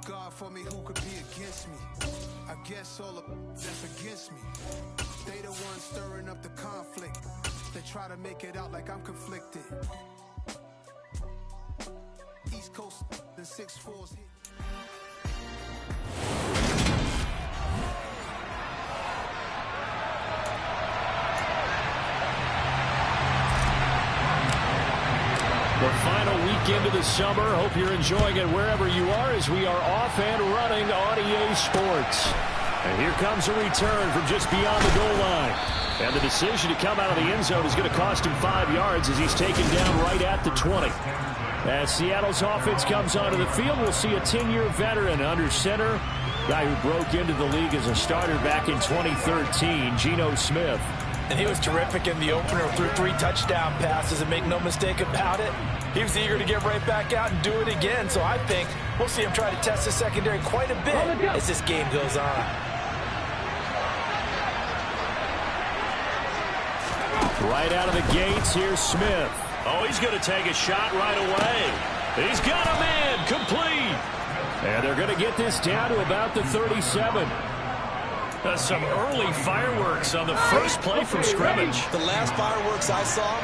God for me, who could be against me? I guess all of that's against me. They the ones stirring up the conflict. They try to make it out like I'm conflicted. East Coast, the 6-4s. The final weekend of the summer. Hope you're enjoying it wherever you are as we are off and running on EA Sports. And here comes a return from just beyond the goal line. And the decision to come out of the end zone is going to cost him 5 yards as he's taken down right at the 20. As Seattle's offense comes onto the field, we'll see a 10-year veteran under center. Guy who broke into the league as a starter back in 2013, Geno Smith. And he was terrific in the opener, threw 3 touchdown passes, and make no mistake about it, he was eager to get right back out and do it again. So I think we'll see him try to test the secondary quite a bit as this game goes on. Right out of the gates, here's Smith. Oh, he's going to take a shot right away. He's got a man, complete. And they're going to get this down to about the 37. Some early fireworks on the first play from scrimmage. The last fireworks I saw,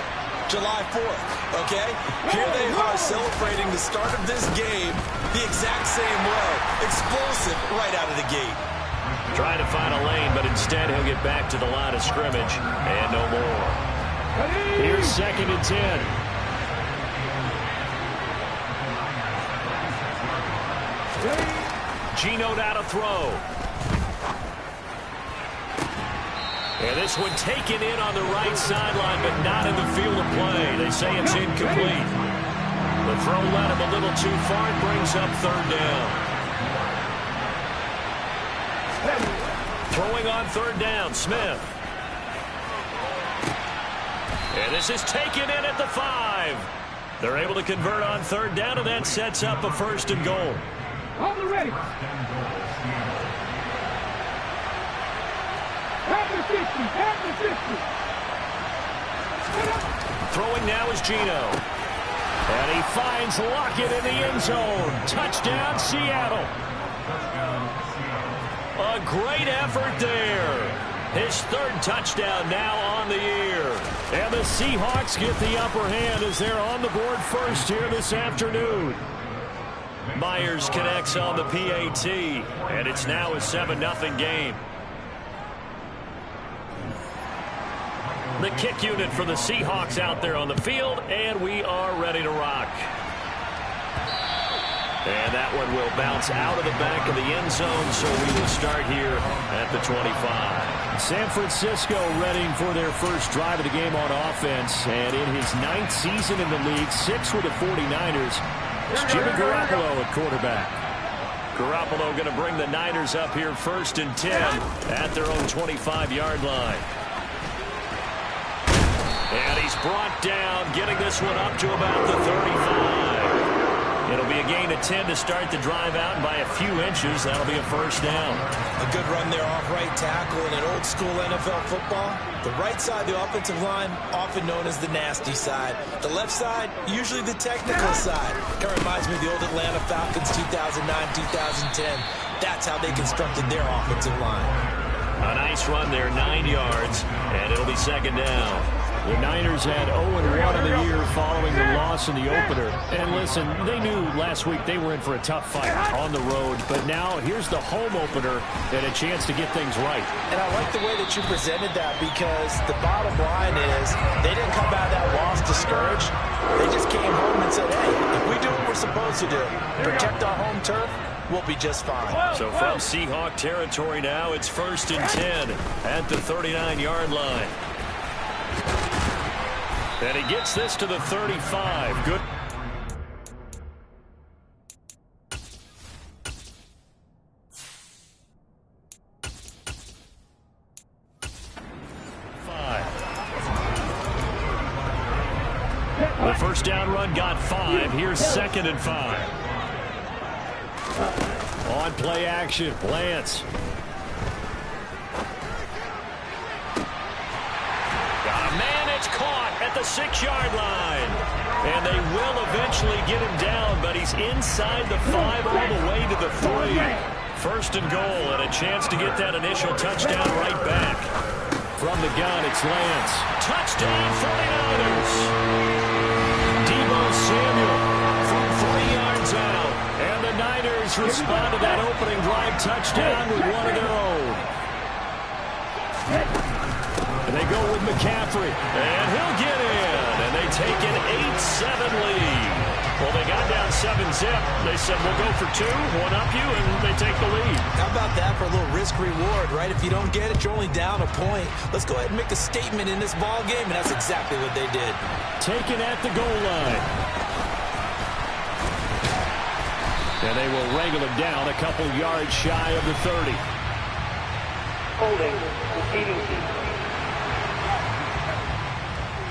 July 4th, okay? Here they are celebrating the start of this game the exact same way. Explosive right out of the gate. Trying to find a lane, but instead he'll get back to the line of scrimmage and no more. Here's 2nd and 10. Geno now to throw. And this one taken in on the right sideline, but not in the field of play. They say it's incomplete. The throw led him a little too far. It brings up 3rd down. Throwing on 3rd down, Smith. And this is taken in at the 5. They're able to convert on 3rd down, and that sets up a 1st and goal. On the ready. Throwing now is Geno. And he finds Lockett in the end zone. Touchdown, Seattle. A great effort there. His 3rd touchdown now on the year. And the Seahawks get the upper hand as they're on the board first here this afternoon. Myers connects on the PAT. And it's now a 7-0 game. The kick unit for the Seahawks out there on the field, and we are ready to rock. And that one will bounce out of the back of the end zone, so we will start here at the 25. San Francisco readying for their first drive of the game on offense, and in his 9th season in the league, 6 with the 49ers, it's Jimmy Garoppolo at quarterback. Garoppolo going to bring the Niners up here 1st and 10 at their own 25-yard line. And he's brought down, getting this one up to about the 35. It'll be a gain of 10 to start the drive out, and by a few inches, that'll be a 1st down. A good run there off right tackle in an old-school NFL football. The right side, the offensive line, often known as the nasty side. The left side, usually the technical side. Kind of reminds me of the old Atlanta Falcons 2009-2010. That's how they constructed their offensive line. A nice run there, 9 yards, and it'll be 2nd down. The Niners had 0-1 in the year following the loss in the opener. And listen, they knew last week they were in for a tough fight on the road. But now here's the home opener and a chance to get things right. And I like the way that you presented that, because the bottom line is they didn't come out of that loss discouraged. They just came home and said, hey, if we do what we're supposed to do, protect our home turf, we'll be just fine. So from Seahawk territory now, it's 1st and 10 at the 39-yard line. And he gets this to the 35. Good. The 1st down run got 5. Here's 2nd and 5. On play action, Lance. Got a man, it's caught at the 6-yard line. And they will eventually get him down, but he's inside the 5 all the way to the 3. First and goal, and a chance to get that initial touchdown right back. From the gun, it's Lance. Touchdown, 49ers. Deebo Samuel from 3 yards out. And the Niners respond to that opening drive touchdown with one of their own. And they go with McCaffrey. And he'll get in. And they take an 8-7 lead. Well, they got down 7-zip. They said, we'll go for 2, one up you, and they take the lead. How about that for a little risk-reward, right? If you don't get it, you're only down a point. Let's go ahead and make a statement in this ball game, and that's exactly what they did. Taken at the goal line. And they will wrangle him down a couple yards shy of the 30. Holding, receiving team.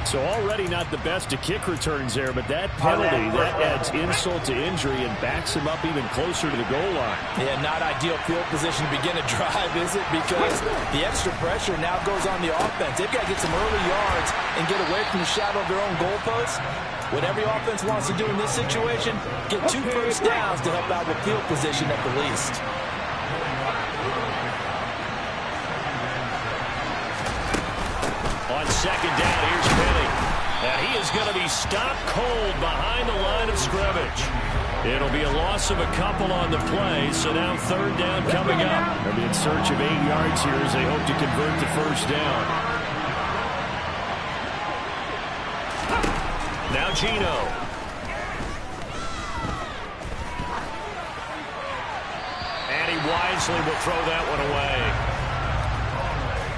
So already not the best of kick returns there, but that penalty, that adds insult to injury and backs him up even closer to the goal line. Yeah, not ideal field position to begin a drive, is it? Because the extra pressure now goes on the offense. They've got to get some early yards and get away from the shadow of their own goalposts. What every offense wants to do in this situation, get 2 first downs to help out with field position at the least. On second down, here's Penny. And he is going to be stopped cold behind the line of scrimmage. It'll be a loss of a couple on the play, so now third down coming up. They'll be in search of 8 yards here as they hope to convert the first down. Now Gino. And he wisely will throw that one away.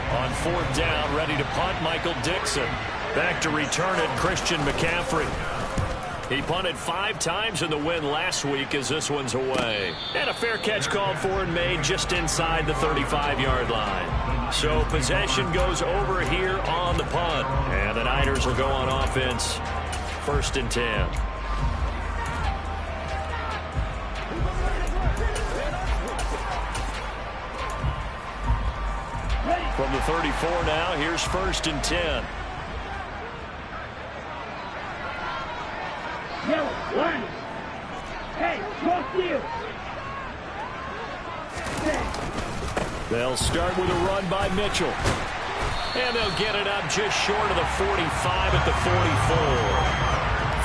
On fourth down, ready to punt, Michael Dixon. Back to return it, Christian McCaffrey. He punted 5 times in the win last week as this one's away. And a fair catch called for and made just inside the 35-yard line. So possession goes over here on the punt. And the Niners will go on offense. First and 10. From the 34 now, here's first and 10. Yellow, line. Hey, cross you. They'll start with a run by Mitchell. And they'll get it up just short of the 45 at the 44.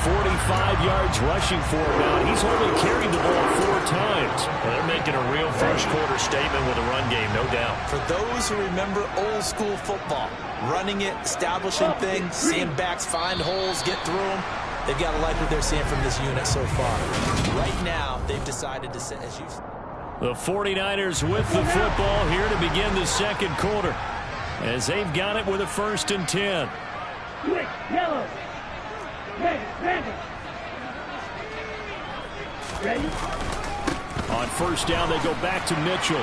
45 yards rushing for him now. He's only carried the ball 4 times. Well, they're making a real first-quarter statement with a run game, no doubt. For those who remember old-school football, running it, establishing things, seeing backs find holes, get through them, they've got to like what they're seeing from this unit so far. Right now, they've decided to set, as you... The 49ers with the football here to begin the second quarter, as they've got it with a first and 10. Quick, yellow. Ready. On first down, they go back to Mitchell.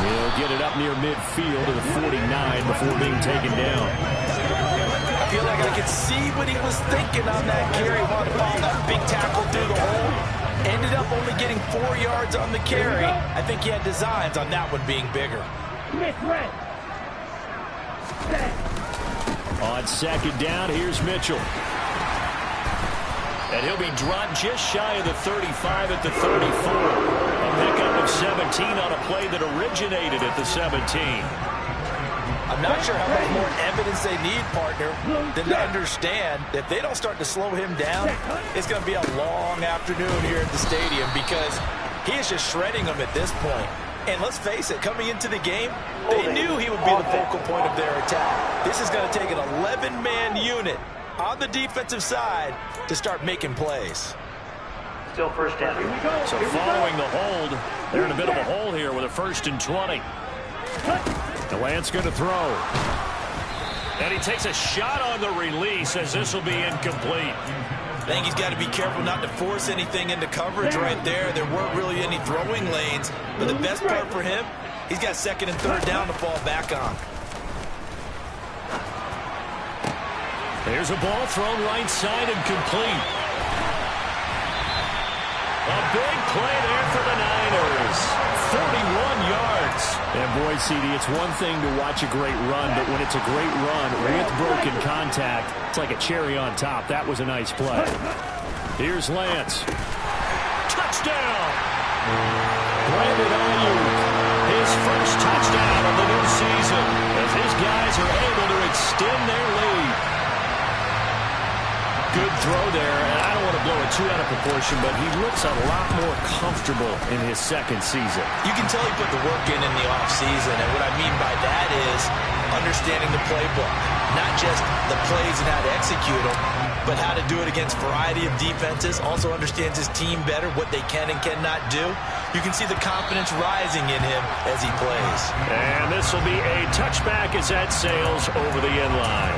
He'll get it up near midfield to the 49 before being taken down. I feel like I could see what he was thinking on that carry. Wanted to follow that big tackle through the hole. Ended up only getting 4 yards on the carry. I think he had designs on that one being bigger. On second down, here's Mitchell. And he'll be dropped just shy of the 35 at the 34. A pickup of 17 on a play that originated at the 17. I'm not sure how much more evidence they need, partner, than to understand that if they don't start to slow him down, it's going to be a long afternoon here at the stadium because he is just shredding them at this point. And let's face it, coming into the game, they knew he would be the focal point of their attack. This is going to take an 11-man unit on the defensive side to start making plays. Still first down. Here we go. So following the hold, they're in a bit of a hole here with a first and 20. The Lance going to throw. And he takes a shot on the release as this will be incomplete. I think he's got to be careful not to force anything into coverage right there. There weren't really any throwing lanes. But the best part for him, he's got second and third down to fall back on. There's a ball thrown right side and complete. A big play there for the Niners. 41 yards. And boy, CD, it's one thing to watch a great run, but when it's a great run with broken contact, it's like a cherry on top. That was a nice play. Here's Lance. Touchdown! Brandon Ayuk, his first touchdown of the new season, as his guys are able to extend their lead. Good throw there, and I don't want to blow it too out of proportion, but he looks a lot more comfortable in his second season. You can tell he put the work in the offseason, and what I mean by that is understanding the playbook. Not just the plays and how to execute them, but how to do it against a variety of defenses. Also understands his team better, what they can and cannot do. You can see the confidence rising in him as he plays. And this will be a touchback as that sails over the end line.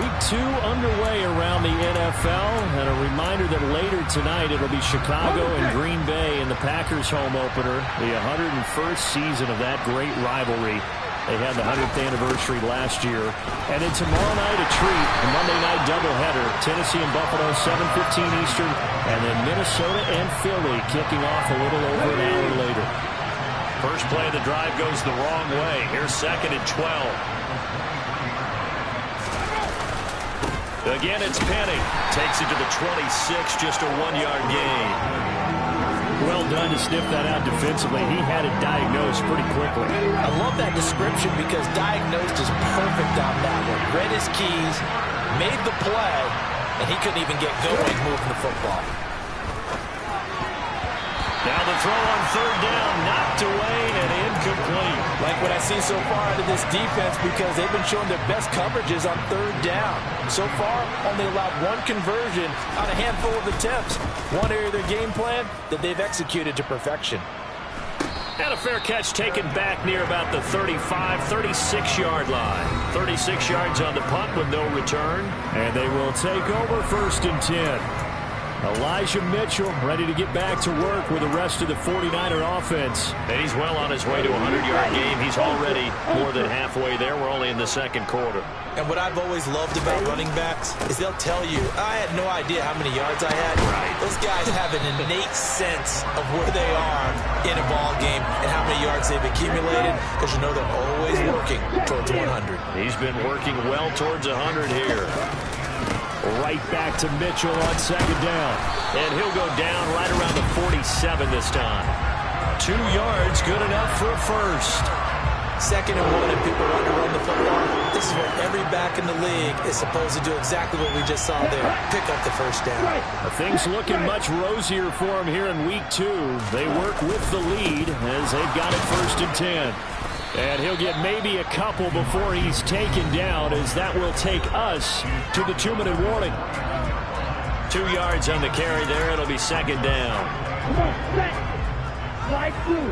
Week 2 underway around the NFL, and a reminder that later tonight it'll be Chicago and Green Bay in the Packers home opener, the 101st season of that great rivalry. They had the 100th anniversary last year. And then tomorrow night, a treat, a Monday night doubleheader. Tennessee and Buffalo, 7:15 Eastern. And then Minnesota and Philly kicking off a little over an hour later. First play of the drive goes the wrong way. Here's 2nd and 12. Again, it's Penny. Takes it to the 26, just a 1-yard gain. Well done to sniff that out defensively. He had it diagnosed pretty quickly. I love that description because diagnosed is perfect on that one. Read his keys, made the play, and he couldn't even get going moving the football. Now the throw on 3rd down, knocked away and incomplete. Like what I've seen so far out of this defense because they've been showing their best coverages on 3rd down. So far, only allowed 1 conversion on a handful of attempts. One area of their game plan that they've executed to perfection. And a fair catch taken back near about the 35, 36-yard line. 36 yards on the punt with no return. And they will take over 1st and 10. Elijah Mitchell ready to get back to work with the rest of the 49er offense. And he's well on his way to a 100-yard game. He's already more than halfway there. We're only in the 2nd quarter. And what I've always loved about running backs is they'll tell you, I had no idea how many yards I had. Right. Those guys have an innate sense of where they are in a ball game and how many yards they've accumulated because you know they're always working towards 100. He's been working well towards 100 here. Right back to Mitchell on 2nd down. And he'll go down right around the 47 this time. 2 yards, good enough for a first. 2nd and 1, and people want to run the football. This is where every back in the league is supposed to do exactly what we just saw there. Pick up the first down. Things looking much rosier for him here in week 2. They work with the lead as they've got it 1st and 10. And he'll get maybe a couple before he's taken down, as that will take us to the 2-minute warning. 2 yards on the carry there. It'll be 2nd down. Come on, set. Slide through.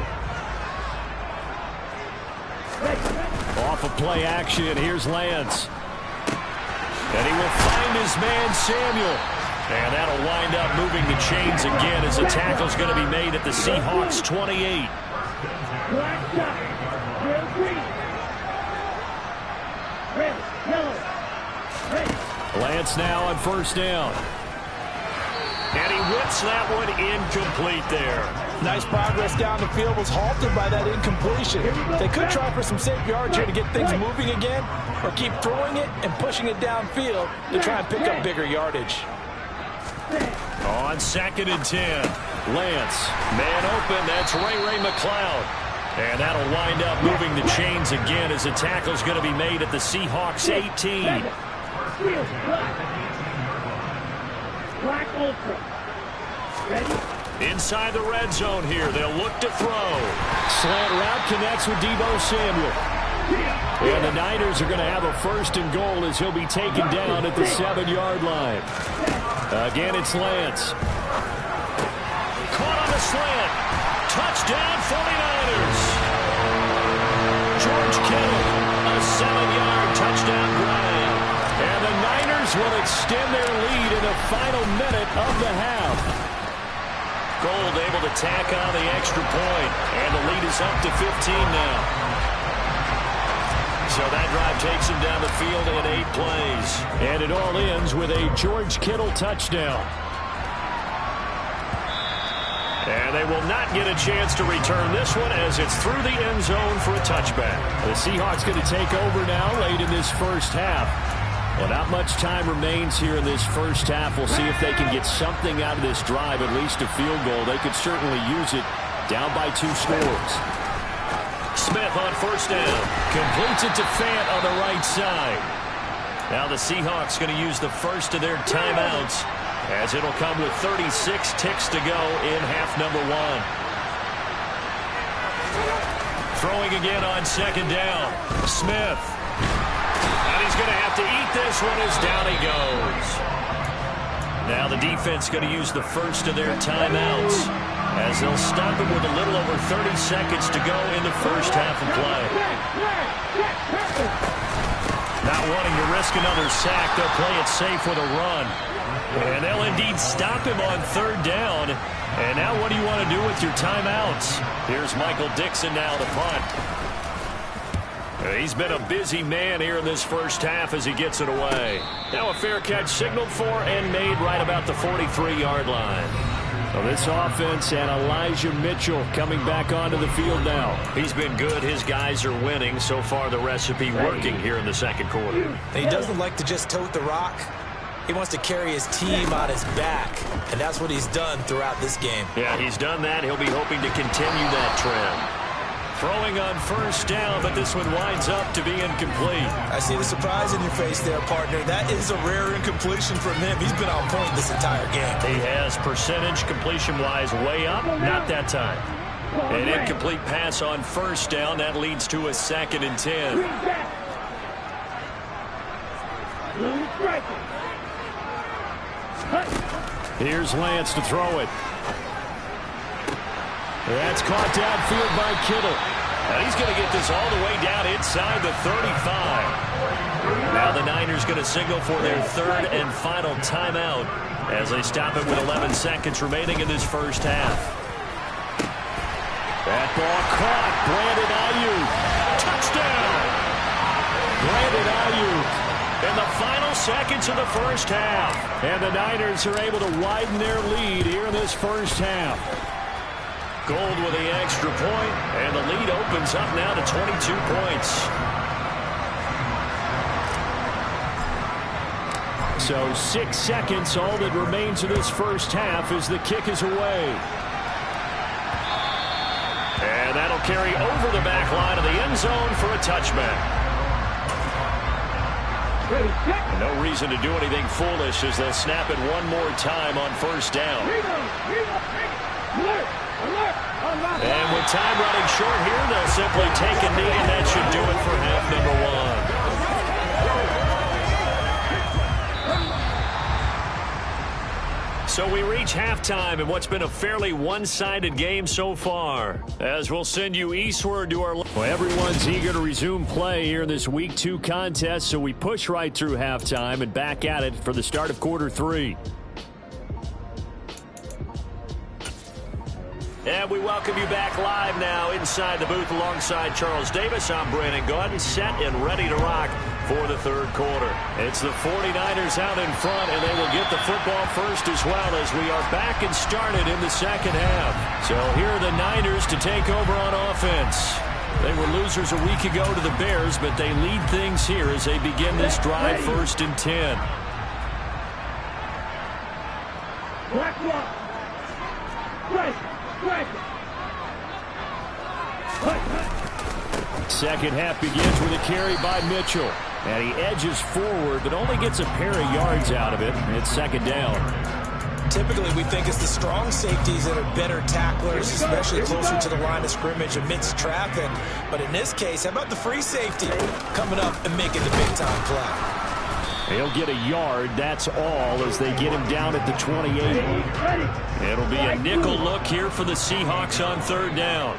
Off of play action, here's Lance. And he will find his man, Samuel. And that'll wind up moving the chains again as the tackle's going to be made at the Seahawks 28. Black shot. Red, green. Red, yellow. Red. Lance now on 1st down. And he whips that one incomplete there. Nice progress down the field, was halted by that incompletion. They could try for some safe yards here to get things moving again, or keep throwing it and pushing it downfield to try and pick up bigger yardage. On 2nd and 10, Lance, man open, that's Ray McLeod. And that'll wind up moving the chains again as the tackle's going to be made at the Seahawks 18. Black ultra. Ready? Inside the red zone here, they'll look to throw. Slant route connects with Deebo Samuel. And the Niners are going to have a 1st and goal as he'll be taken down at the 7-yard line. Again, it's Lance. Caught on the slant. Touchdown 49ers. George Kittle, a 7-yard touchdown drive. And the Niners will extend their lead in the final minute of the half. Gold able to tack on the extra point, and the lead is up to 15 now. So that drive takes him down the field in 8 plays. And it all ends with a George Kittle touchdown. And they will not get a chance to return this one as it's through the end zone for a touchback. The Seahawks going to take over now late in this first half. Well, not much time remains here in this first half. We'll see if they can get something out of this drive, at least a field goal. They could certainly use it down by 2 scores. Smith on first down. Completes it to Fant on the right side. Now the Seahawks going to use the first of their timeouts, as it'll come with 36 ticks to go in half number 1. Throwing again on second down. Smith. And he's going to have to eat this one as down he goes. Now the defense going to use the first of their timeouts, as they'll stop it with a little over 30 seconds to go in the first half of play. Not wanting to risk another sack, they'll play it safe with a run. And they'll indeed stop him on third down. And now what do you want to do with your timeouts? Here's Michael Dixon now to punt. He's been a busy man here in this first half as he gets it away. Now a fair catch signaled for and made right about the 43-yard line. Well, this offense and Elijah Mitchell coming back onto the field now. He's been good. His guys are winning. So far the recipe working here in the second quarter. And he doesn't like to just tote the rock. He wants to carry his team on his back, and that's what he's done throughout this game. Yeah, he's done that. He'll be hoping to continue that trend. Throwing on first down, but this one winds up to be incomplete. I see the surprise in your face there, partner. That is a rare incompletion from him. He's been on point this entire game. He has percentage completion-wise way up. Not that time. An incomplete pass on first down. That leads to a 2nd and 10. Here's Lance to throw it. That's caught downfield by Kittle. Now he's going to get this all the way down inside the 35. Now the Niners going to signal for their 3rd and final timeout as they stop it with 11 seconds remaining in this first half. That ball caught. Brandon Ayuk. Touchdown. Brandon Ayuk in the final seconds of the first half. And the Niners are able to widen their lead here in this first half. Gold with the extra point, and the lead opens up now to 22 points. So 6 seconds, all that remains of this first half as the kick is away. And that'll carry over the back line of the end zone for a touchback. No reason to do anything foolish as they'll snap it one more time on first down. And with time running short here, they'll simply take a knee, and that should do it for half number 1. So we reach halftime in what's been a fairly one-sided game so far, as we'll send you eastward to our... Well, everyone's eager to resume play here in this Week 2 contest, so we push right through halftime and back at it for the start of quarter 3. And we welcome you back live now inside the booth alongside Charles Davis. I'm Brandon Gaudin, set and ready to rock for the third quarter. It's the 49ers out in front, and they will get the football first as well as we are back and started in the second half. So here are the Niners to take over on offense. They were losers a week ago to the Bears, but they lead things here as they begin this drive 1st and 10. Black block. Right. Second half begins with a carry by Mitchell. And he edges forward, but only gets a pair of yards out of it. It's 2nd down. Typically, we think it's the strong safeties that are better tacklers, especially closer to the line of scrimmage amidst traffic. But in this case, how about the free safety coming up and making the big-time play? He'll get a yard, that's all, as they get him down at the 28. It'll be a nickel look here for the Seahawks on 3rd down.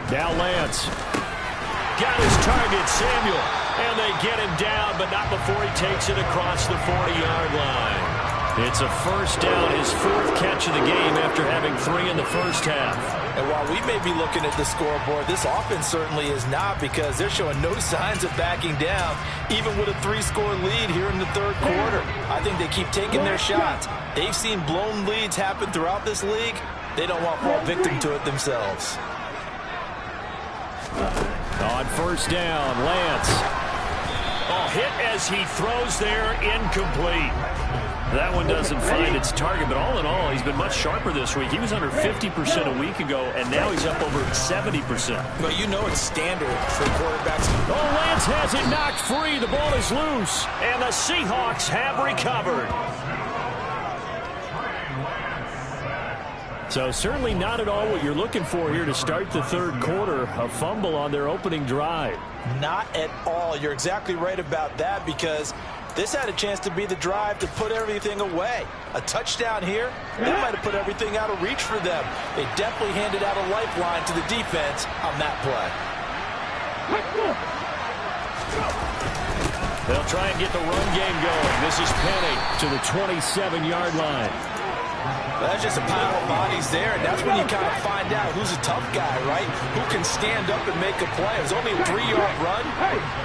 Now Lance. Got his target, Samuel. And they get him down, but not before he takes it across the 40-yard line. It's a first down, his fourth catch of the game after having 3 in the first half. And while we may be looking at the scoreboard, this offense certainly is not, because they're showing no signs of backing down, even with a 3-score lead here in the third quarter. I think they keep taking their shots. They've seen blown leads happen throughout this league. They don't want to fall victim to it themselves. On first down, Lance. Oh, hit as he throws there, incomplete. That one doesn't find its target, but all in all, he's been much sharper this week. He was under 50% a week ago, and now he's up over 70%. But you know it's standard for quarterbacks. Oh, Lance has it knocked free. The ball is loose, and the Seahawks have recovered. So certainly not at all what you're looking for here to start the third quarter. A fumble on their opening drive. Not at all. You're exactly right about that, because this had a chance to be the drive to put everything away. A touchdown here, that might have put everything out of reach for them. They definitely handed out a lifeline to the defense on that play. They'll try and get the run game going. This is Penny to the 27-yard line. That's just a pile of bodies there, and that's when you kind of find out who's a tough guy, right? Who can stand up and make a play. It was only a 3-yard run,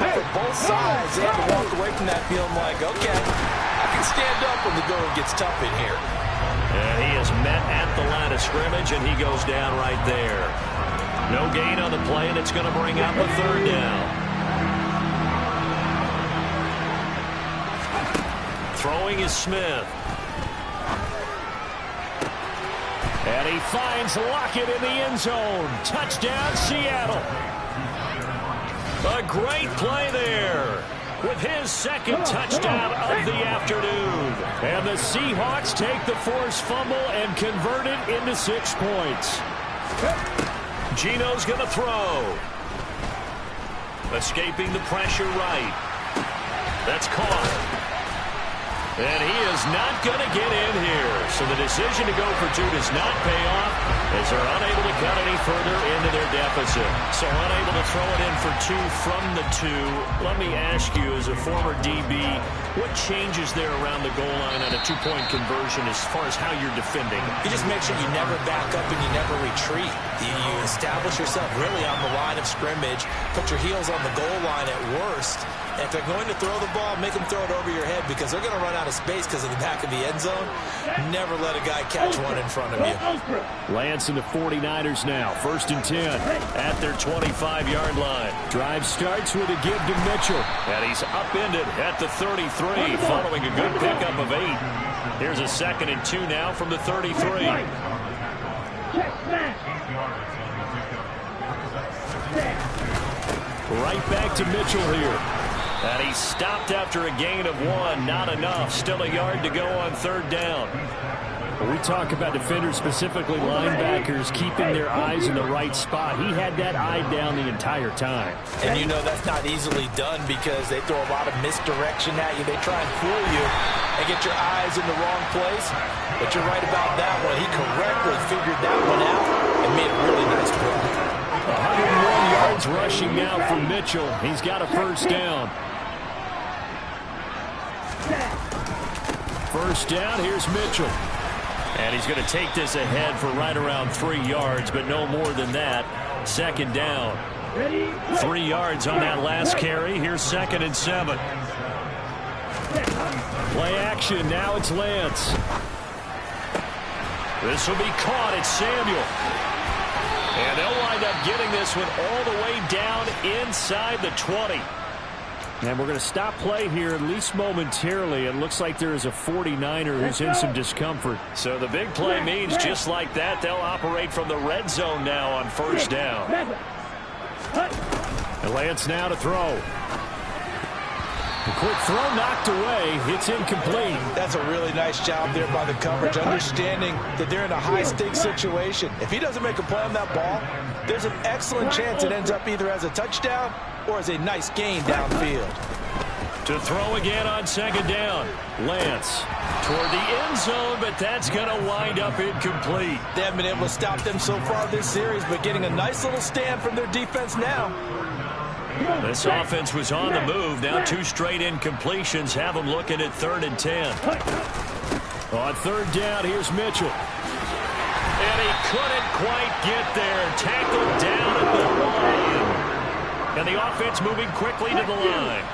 but for both sides, they have to walk away from that feeling like, okay, I can stand up when the going gets tough in here. And he is met at the line of scrimmage, and he goes down right there. No gain on the play, and it's going to bring up a third down. Throwing is Smith. And he finds Lockett in the end zone. Touchdown, Seattle. A great play there with his second touchdown of the afternoon. And the Seahawks take the forced fumble and convert it into 6 points. Gino's going to throw. Escaping the pressure right. That's caught. And he is not going to get in here. So the decision to go for 2 does not pay off, as they're unable to cut any further into their deficit. So unable to throw it in for 2 from the 2. Let me ask you, as a former DB, what changes there around the goal line on a 2-point conversion as far as how you're defending? You just make sure you never back up and you never retreat. You establish yourself really on the line of scrimmage, put your heels on the goal line at worst. And if they're going to throw the ball, make them throw it over your head, because they're going to run out of space because of the back of the end zone. Never let a guy catch one in front of you. Lance and the 49ers now. 1st and 10 at their 25-yard line. Drive starts with a give to Mitchell. And he's upended at the 33 following a good pickup of 8. Here's a 2nd and 2 now from the 33. Right back to Mitchell here. And he stopped after a gain of 1. Not enough. Still a yard to go on 3rd down. When we talk about defenders, specifically linebackers, keeping their eyes in the right spot, he had that eye down the entire time. And you know that's not easily done, because they throw a lot of misdirection at you. They try and fool you and get your eyes in the wrong place. But you're right about that one. He correctly figured that one out and made a really nice play. 101 yards rushing now from Mitchell. He's got a 1st down. 1st down, here's Mitchell. And he's going to take this ahead for right around 3 yards, but no more than that. 2nd down. 3 yards on that last carry. Here's 2nd and 7. Play action, now it's Lance. This will be caught, it's Samuel. And they'll wind up getting this one all the way down inside the 20. And we're going to stop play here, at least momentarily. It looks like there is a 49er who's in some discomfort. So the big play means just like that, they'll operate from the red zone now on 1st down. And Lance now to throw. A quick throw knocked away. It's incomplete. That's a really nice job there by the coverage, understanding that they're in a high-stakes situation. If he doesn't make a play on that ball, there's an excellent chance it ends up either as a touchdown or as a nice gain downfield. To throw again on 2nd down. Lance toward the end zone, but that's going to wind up incomplete. They haven't been able to stop them so far this series, but getting a nice little stand from their defense now. This offense was on the move. Now 2 straight incompletions have them looking at 3rd and 10. On third down, here's Mitchell. And he couldn't quite get there. Tackled down at the line. And the offense moving quickly to the line.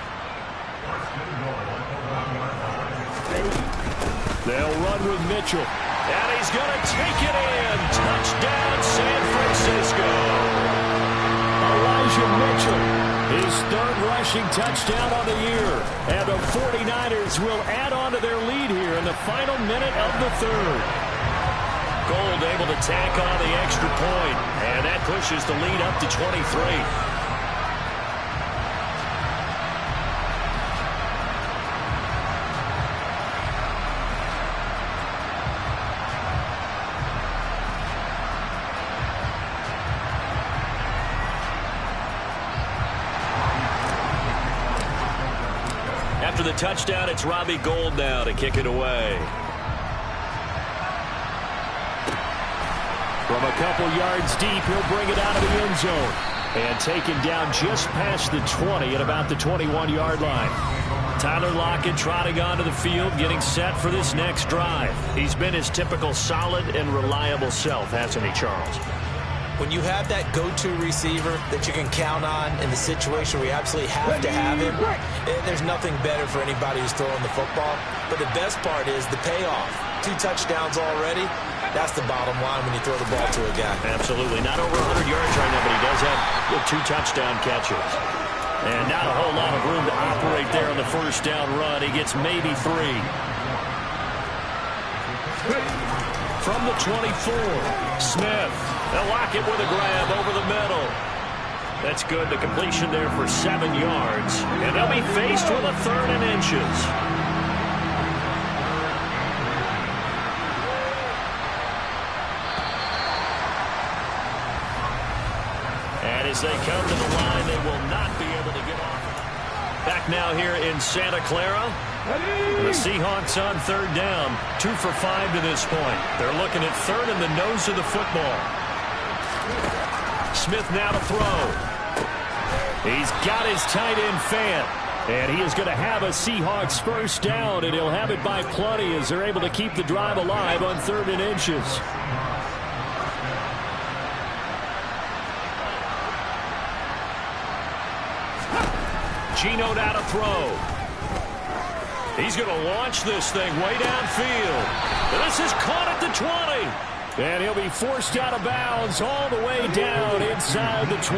They'll run with Mitchell. And he's going to take it in. Touchdown, San Francisco. Elijah Mitchell, his third rushing touchdown on the year. And the 49ers will add on to their lead here in the final minute of the third. Gold able to tack on the extra point. And that pushes the lead up to 23. After the touchdown, it's Robbie Gould now to kick it away. From a couple yards deep, he'll bring it out of the end zone. And taken down just past the 20 at about the 21-yard line. Tyler Lockett trotting onto the field, getting set for this next drive. He's been his typical solid and reliable self, hasn't he, Charles? When you have that go-to receiver that you can count on in the situation where you absolutely have to have him, there's nothing better for anybody who's throwing the football. But the best part is the payoff. 2 touchdowns already. That's the bottom line when you throw the ball to a guy. Absolutely. Not over 100 yards right now, but he does have 2 touchdown catches. And not a whole lot of room to operate there on the first down run. He gets maybe 3. From the 24, Smith. They'll lock it with a grab over the middle. That's good. The completion there for 7 yards. And they'll be faced with a 3rd and inches. And as they come to the line, they will not be able to get off. Back now here in Santa Clara. The Seahawks on 3rd down. 2 for 5 to this point. They're looking at 3rd in the nose of the football. Smith now to throw. He's got his tight end Fant. And he is going to have a Seahawks first down, and he'll have it by plenty as they're able to keep the drive alive on 3rd and inches. Geno now to throw. He's going to launch this thing way downfield. This is caught at the 20. And he'll be forced out of bounds all the way down inside the 20.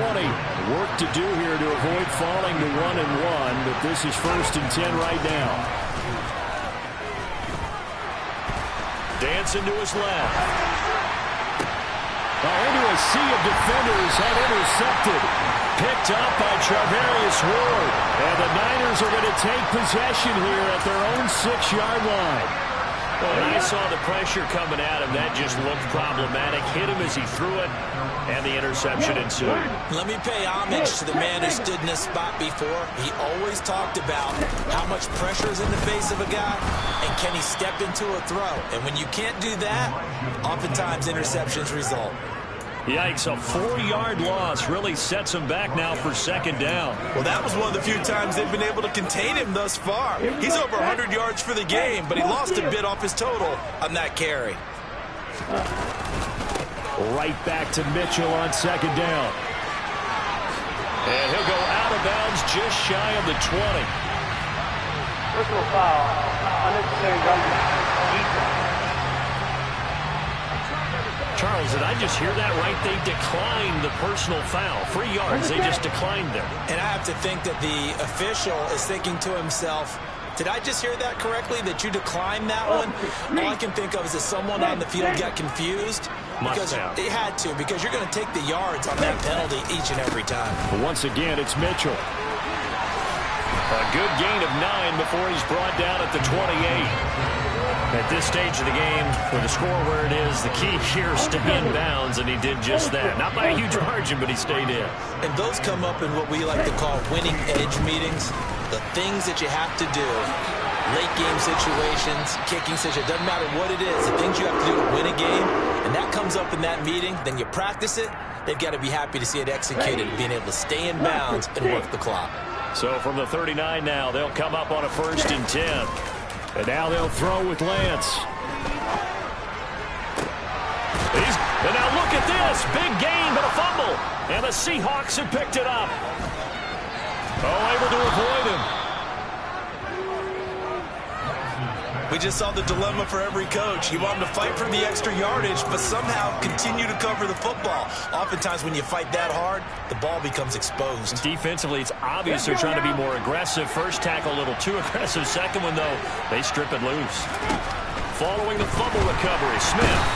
Work to do here to avoid falling to 1-1, but this is 1st and 10 right now. Dancing to his left. Into a sea of defenders and intercepted. Picked up by Charvarius Ward. And the Niners are going to take possession here at their own 6-yard line. When I saw the pressure coming at him, that just looked problematic. Hit him as he threw it, and the interception ensued. Let me pay homage to the man who stood in this spot before. He always talked about how much pressure is in the face of a guy, and can he step into a throw. And when you can't do that, oftentimes interceptions result. Yikes, a 4-yard loss really sets him back now for 2nd down. Well, that was one of the few times they've been able to contain him thus far. He's over 100 yards for the game, but he lost a bit off his total on that carry. Right back to Mitchell on 2nd down. And he'll go out of bounds just shy of the 20. Personal foul, unnecessary running. Charles, did I just hear that right? They declined the personal foul. 3 yards, they just declined them. And I have to think that the official is thinking to himself, did I just hear that correctly, that you declined that one? All I can think of is that someone on the field got confused. Because it had to, because you're going to take the yards on that penalty each and every time. But once again, it's Mitchell. A good gain of 9 before he's brought down at the 28. At this stage of the game, with the score where it is, the key here is stay in bounds, and he did just that. Not by a huge margin, but he stayed in. And those come up in what we like to call winning edge meetings. The things that you have to do, late game situations, kicking situations, doesn't matter what it is, the things you have to do to win a game, and that comes up in that meeting, then you practice it, they've got to be happy to see it executed, being able to stay in bounds and work the clock. So from the 39 now, they'll come up on a 1st and 10. And now they'll throw with Lance. at this. Big gain, but a fumble. And the Seahawks have picked it up. Oh, able to avoid him. We just saw the dilemma for every coach. You want him to fight for the extra yardage, but somehow continue to cover the football. Oftentimes when you fight that hard, the ball becomes exposed. Defensively, it's obvious they're trying to be more aggressive. First tackle a little too aggressive. Second one, though, they strip it loose. Following the fumble recovery, Smith.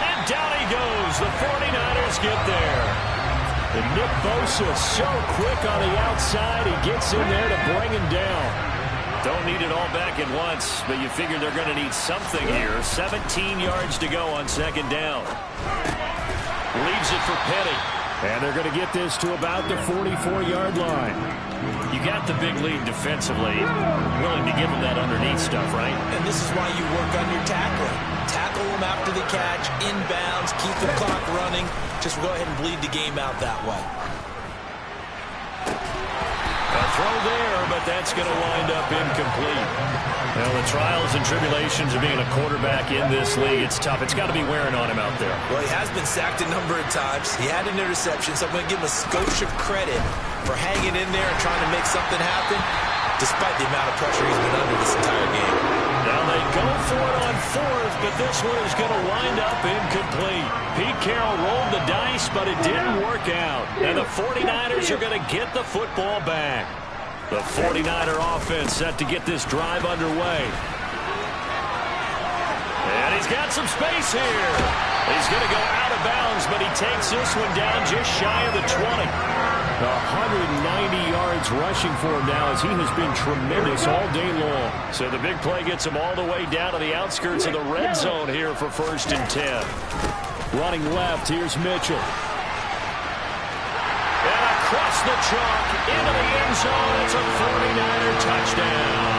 And down he goes. The 49ers get there. And Nick Bosa so quick on the outside. He gets in there to bring him down. Don't need it all back at once, but you figure they're going to need something here. 17 yards to go on second down. Leaves it for Petty. And they're going to get this to about the 44-yard line. You got the big lead defensively. Willing to give them that underneath stuff, right? And this is why you work on your tackling. Tackle them after the catch, inbounds, keep the clock running. Just go ahead and bleed the game out that way. A throw there, but that's going to wind up incomplete. Well, the trials and tribulations of being a quarterback in this league, it's tough. It's got to be wearing on him out there. Well, he has been sacked a number of times. He had an interception, so I'm going to give him a skosh of credit for hanging in there and trying to make something happen, despite the amount of pressure he's been under this entire game. Now they go for it on fourth, but this one is going to wind up incomplete. Pete Carroll rolled the dice, but it didn't work out. And the 49ers are going to get the football back. The 49er offense set to get this drive underway. And he's got some space here. He's going to go out of bounds, but he takes this one down just shy of the 20. 190 yards rushing for him now as he has been tremendous all day long. So the big play gets him all the way down to the outskirts of the red zone here for 1st and 10. Running left, here's Mitchell. And across the chalk into the end zone. It's a 49er touchdown.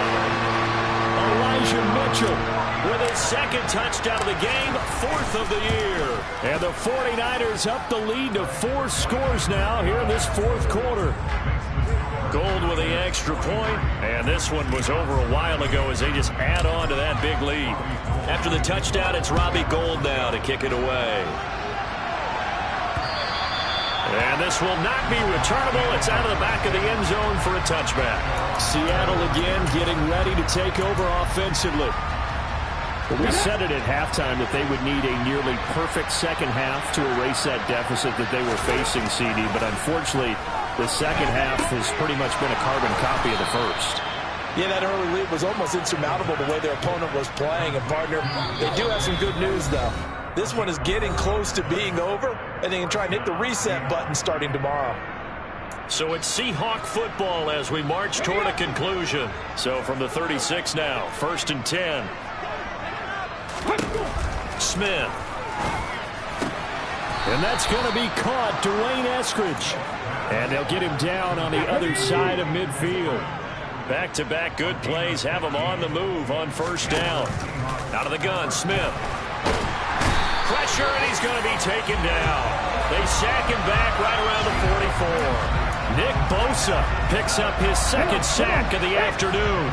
Elijah Mitchell with his second touchdown of the game, 4th of the year. And the 49ers up the lead to 4 scores now here in this 4th quarter. Gold with the extra point, and this one was over a while ago as they just add on to that big lead. After the touchdown, it's Robbie Gould now to kick it away. And this will not be returnable. It's out of the back of the end zone for a touchback. Seattle again getting ready to take over offensively. We said it at halftime that they would need a nearly perfect second half to erase that deficit that they were facing, CD. But unfortunately, the second half has pretty much been a carbon copy of the first. Yeah, that early lead was almost insurmountable the way their opponent was playing. And, partner, they do have some good news, though. This one is getting close to being over, and they can try and hit the reset button starting tomorrow. So it's Seahawk football as we march toward a conclusion. So from the 36 now, 1st and 10. Smith. And that's going to be caught. Dwayne Eskridge. And they'll get him down on the other side of midfield. Back-to-back good plays have him on the move on 1st down. Out of the gun, Smith. Pressure, and he's going to be taken down. They sack him back right around the 44. Nick Bosa picks up his second sack of the afternoon.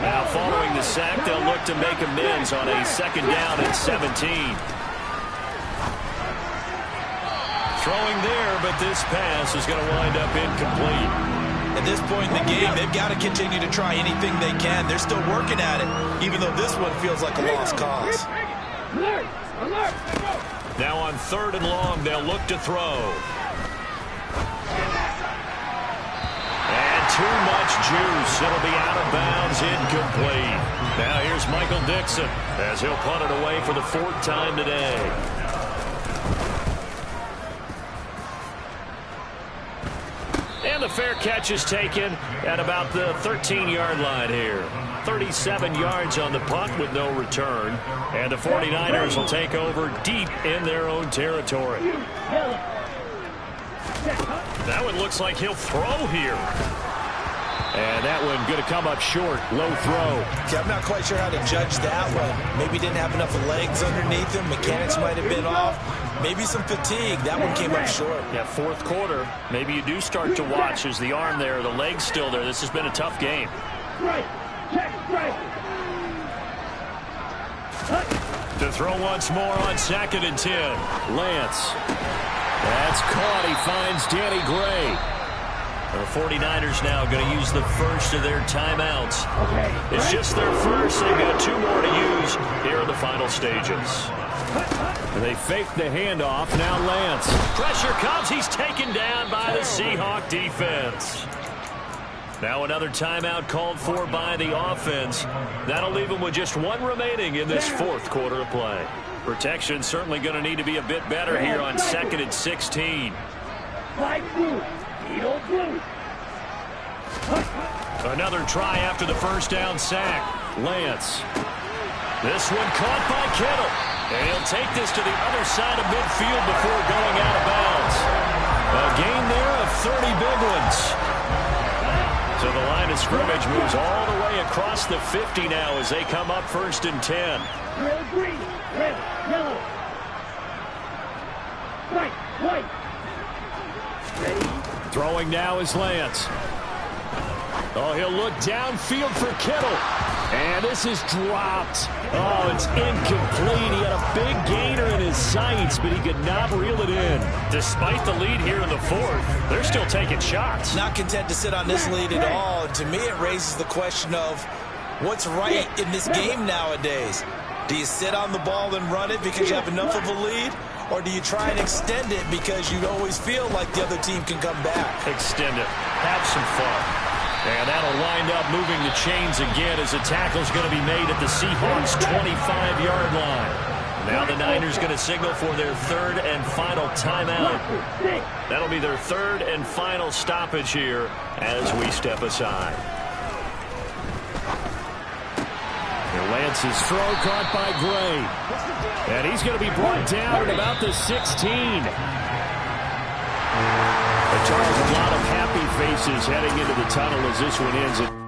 Now, following the sack, they'll look to make amends on a 2nd down and 17. Throwing there, but this pass is going to wind up incomplete. At this point in the game, they've got to continue to try anything they can. They're still working at it, even though this one feels like a lost cause. Now on 3rd and long, they'll look to throw. And too much juice. It'll be out of bounds, incomplete. Now here's Michael Dixon as he'll punt it away for the 4th time today. And the fair catch is taken at about the 13-yard line here. 37 yards on the punt with no return. And the 49ers will take over deep in their own territory. That one looks like he'll throw here. And that one going to come up short. Low throw. Yeah, I'm not quite sure how to judge that one. Maybe didn't have enough legs underneath him. Mechanics might have been off. Maybe some fatigue. That one came up short. Yeah, 4th quarter. Maybe you do start to watch as the arm there, the leg's still there. This has been a tough game. To throw once more on 2nd and 10. Lance. That's caught. He finds Danny Gray. The 49ers now going to use the first of their timeouts. It's just their first. They've got 2 more to use here in the final stages. They fake the handoff. Now Lance. Pressure comes. He's taken down by the Seahawk defense. Now another timeout called for by the offense. That'll leave them with just 1 remaining in this 4th quarter of play. Protection certainly going to need to be a bit better here on 2nd and 16. Another try after the first down sack. Lance. This one caught by Kittle. And he'll take this to the other side of midfield before going out of bounds. A gain there of 30 big ones. So the line of scrimmage moves all the way across the 50 now as they come up 1st and 10. Red, green, red, yellow. White. Ready? Throwing now is Lance. Oh, he'll look downfield for Kittle. And this is dropped. Oh, it's incomplete. He had a big gainer in his sights, but he could not reel it in. Despite the lead here in the 4th, they're still taking shots. Not content to sit on this lead at all. To me, it raises the question of what's right in this game nowadays. Do you sit on the ball and run it because you have enough of a lead? Or do you try and extend it because you always feel like the other team can come back? Extend it. Have some fun. And that'll wind up moving the chains again as a tackle's going to be made at the Seahawks' 25-yard line. Now the Niners going to signal for their 3rd and final timeout. That'll be their 3rd and final stoppage here as we step aside. And Lance's throw caught by Gray. And he's going to be brought down at about the 16. A lot of happy faces heading into the tunnel as this one ends.